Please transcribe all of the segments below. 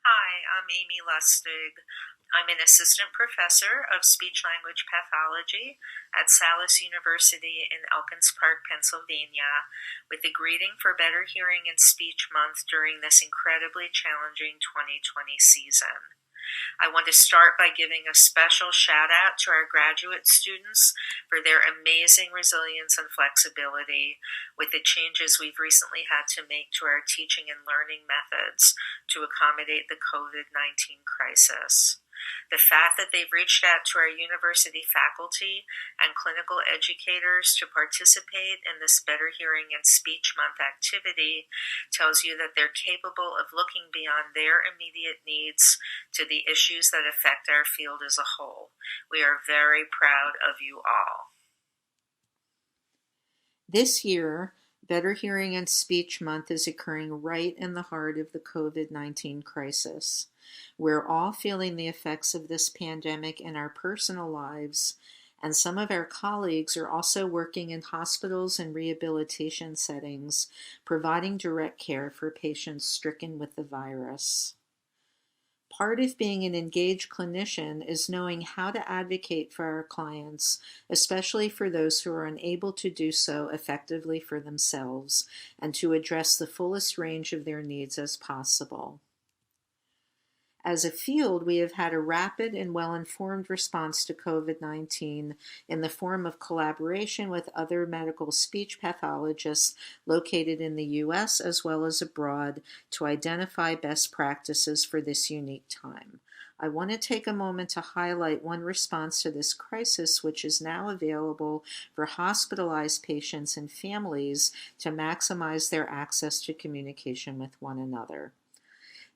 Hi, I'm Amy Lustig. I'm an assistant professor of speech language pathology at Salus University in Elkins Park, Pennsylvania, with a greeting for Better Hearing and Speech Month during this incredibly challenging 2020 season. I want to start by giving a special shout out to our graduate students for their amazing resilience and flexibility with the changes we've recently had to make to our teaching and learning methods to accommodate the COVID-19 crisis. The fact that they've reached out to our university faculty and clinical educators to participate in this Better Hearing and Speech Month activity tells you that they're capable of looking beyond their immediate needs to the issues that affect our field as a whole. We are very proud of you all. This year, Better Hearing and Speech Month is occurring right in the heart of the COVID-19 crisis. We're all feeling the effects of this pandemic in our personal lives, and some of our colleagues are also working in hospitals and rehabilitation settings, providing direct care for patients stricken with the virus. Part of being an engaged clinician is knowing how to advocate for our clients, especially for those who are unable to do so effectively for themselves, and to address the fullest range of their needs as possible. As a field, we have had a rapid and well-informed response to COVID-19 in the form of collaboration with other medical speech pathologists located in the U.S. as well as abroad to identify best practices for this unique time. I want to take a moment to highlight one response to this crisis, which is now available for hospitalized patients and families to maximize their access to communication with one another.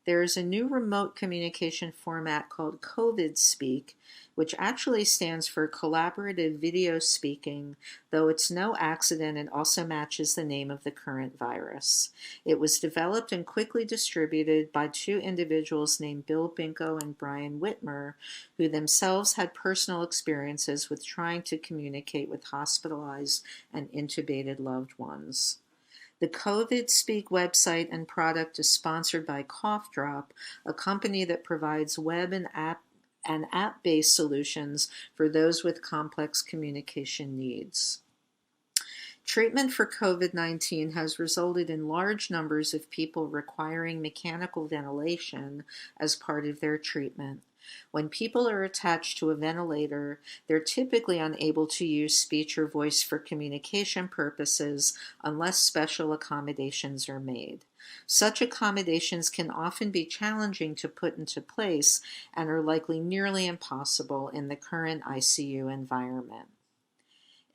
There is a new remote communication format called Co-VidSpeak, which actually stands for Collaborative Video Speaking, though it's no accident it also matches the name of the current virus. It was developed and quickly distributed by two individuals named Bill Binko and Brian Whitmer, who themselves had personal experiences with trying to communicate with hospitalized and intubated loved ones. The CoVidSpeak website and product is sponsored by Cough Drop, a company that provides web and app-based solutions for those with complex communication needs. Treatment for COVID-19 has resulted in large numbers of people requiring mechanical ventilation as part of their treatment. When people are attached to a ventilator, they're typically unable to use speech or voice for communication purposes unless special accommodations are made. Such accommodations can often be challenging to put into place and are likely nearly impossible in the current ICU environment.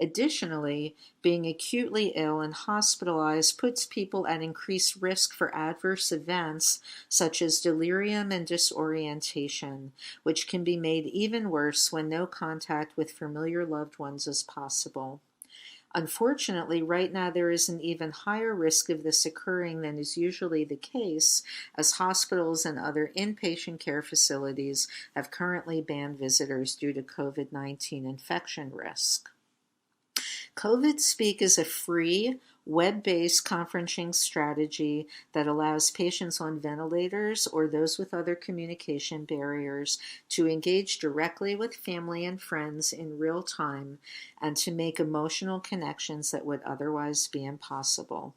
Additionally, being acutely ill and hospitalized puts people at increased risk for adverse events such as delirium and disorientation, which can be made even worse when no contact with familiar loved ones is possible. Unfortunately, right now there is an even higher risk of this occurring than is usually the case, as hospitals and other inpatient care facilities have currently banned visitors due to COVID-19 infection risk. CoVidSpeak is a free, web-based conferencing strategy that allows patients on ventilators or those with other communication barriers to engage directly with family and friends in real time and to make emotional connections that would otherwise be impossible.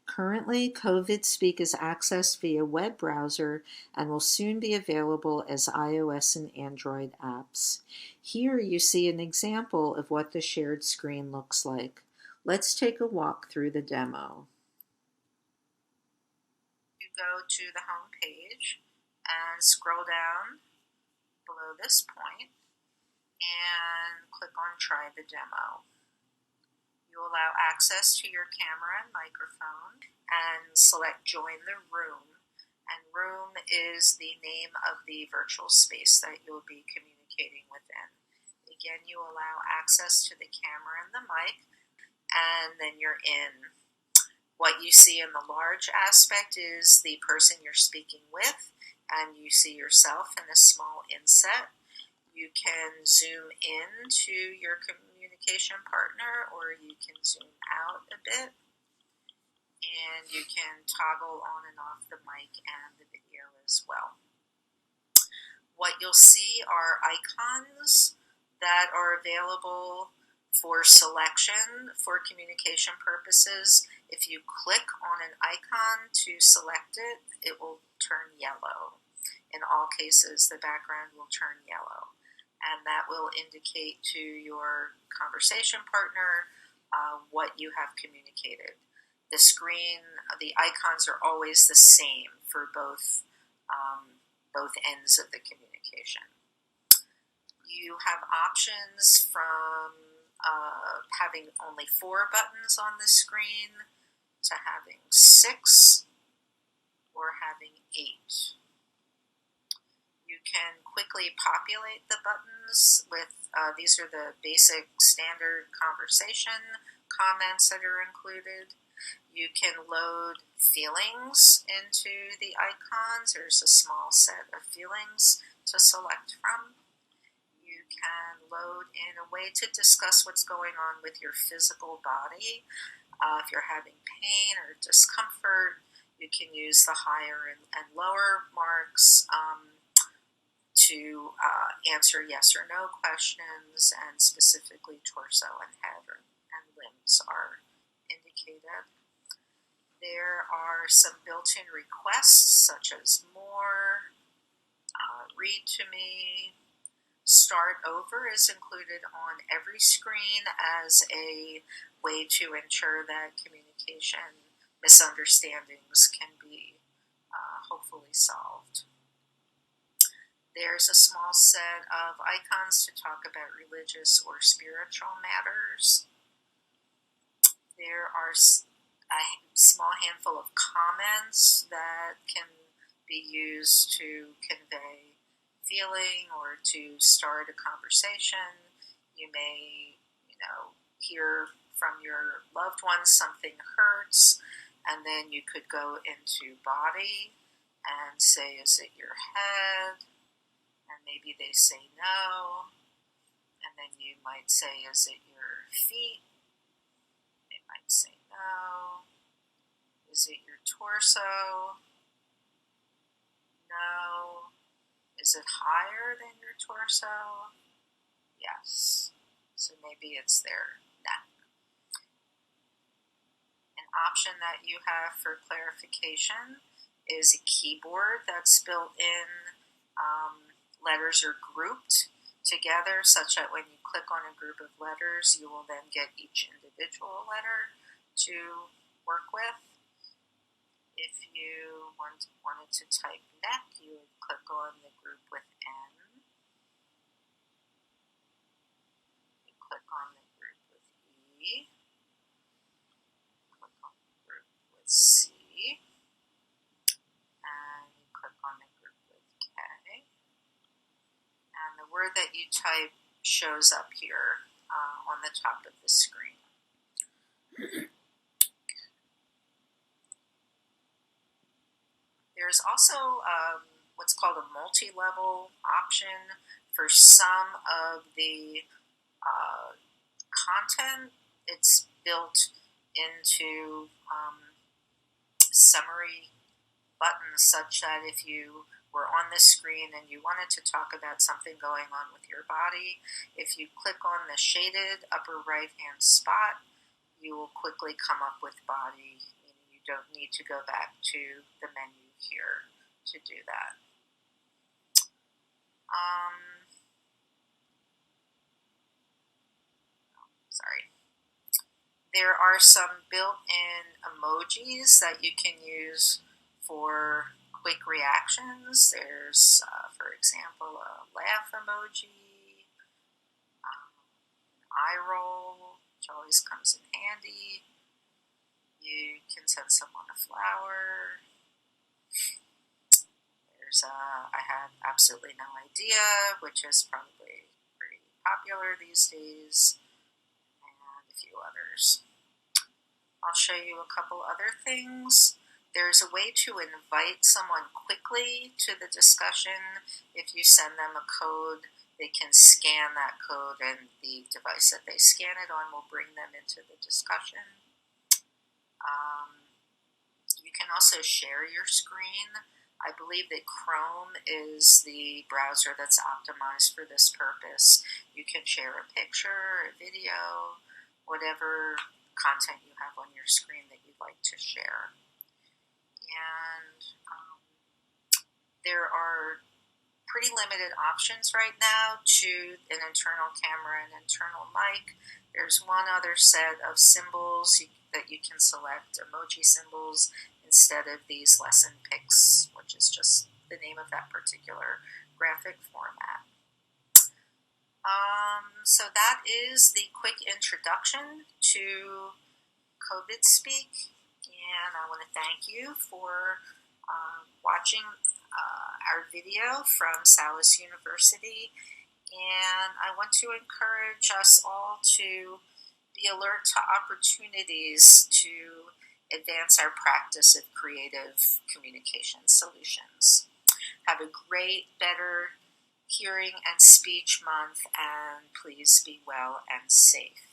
Currently, CoVidSpeak is accessed via web browser and will soon be available as iOS and Android apps. Here you see an example of what the shared screen looks like. Let's take a walk through the demo. You go to the home page and scroll down below this point and click on Try the Demo. You allow access to your camera and microphone and select Join the Room. And room is the name of the virtual space that you'll be communicating within. Again, you allow access to the camera and the mic, and then you're in. What you see in the large aspect is the person you're speaking with, and you see yourself in a small inset. You can zoom in to your communication partner, or you can zoom out a bit. And and you can toggle on and off the mic and the video as well. What you'll see are icons that are available for selection for communication purposes. If you click on an icon to select it, it will turn yellow. In all cases, the background will turn yellow, and that will indicate to your conversation partner what you have communicated. The screen, the icons are always the same for both ends of the communication. You have options from having only 4 buttons on the screen to having 6 or having 8. You can quickly populate the buttons with, these are the basic standard conversation comments that are included. You can load feelings into the icons. There's a small set of feelings to select from. You can load in a way to discuss what's going on with your physical body. If you're having pain or discomfort, you can use the higher and lower marks to answer yes or no questions, and specifically torso and head and limbs are indicated. There are some built-in requests such as more, read to me, start over is included on every screen as a way to ensure that communication misunderstandings can be hopefully solved. There's a small set of icons to talk about religious or spiritual matters. There are a small handful of comments that can be used to convey feeling or to start a conversation. You may, hear from your loved one something hurts, and then you could go into body and say, is it your head? And maybe they say no, and then you might say, is it your feet? They might say no. Is it your torso? No. Is it higher than your torso? Yes. So maybe it's their neck. An option that you have for clarification is a keyboard that's built in. Letters are grouped together such that when you click on a group of letters, you will then get each individual letter to work with. If you wanted to type neck, you would click on the group with N. You click on the group with E. Click on the group with C. And you click on the group with K. And the word that you type shows up here on the top of the screen. There's also what's called a multi-level option for some of the content. It's built into summary buttons such that if you were on this screen and you wanted to talk about something going on with your body, if you click on the shaded upper right-hand spot, you will quickly come up with body. You don't need to go back to the menu here to do that. There are some built-in emojis that you can use for quick reactions. There's, for example, a laugh emoji, an eye roll, which always comes in handy. You can send someone a flower. There's I had absolutely no idea, which is probably pretty popular these days, and a few others. I'll show you a couple other things. There's a way to invite someone quickly to the discussion. If you send them a code, they can scan that code, and the device that they scan it on will bring them into the discussion. also share your screen. I believe that Chrome is the browser that's optimized for this purpose. You can share a picture, a video, whatever content you have on your screen that you'd like to share. And there are pretty limited options right now to an internal camera and internal mic. There's one other set of symbols that you can select, emoji symbols, instead of these lesson pics, which is just the name of that particular graphic format. So that is the quick introduction to CoVidSpeak, and I want to thank you for watching our video from Salus University, and I want to encourage us all to be alert to opportunities to advance our practice of creative communication solutions. Have a great, better hearing and speech month, and please be well and safe.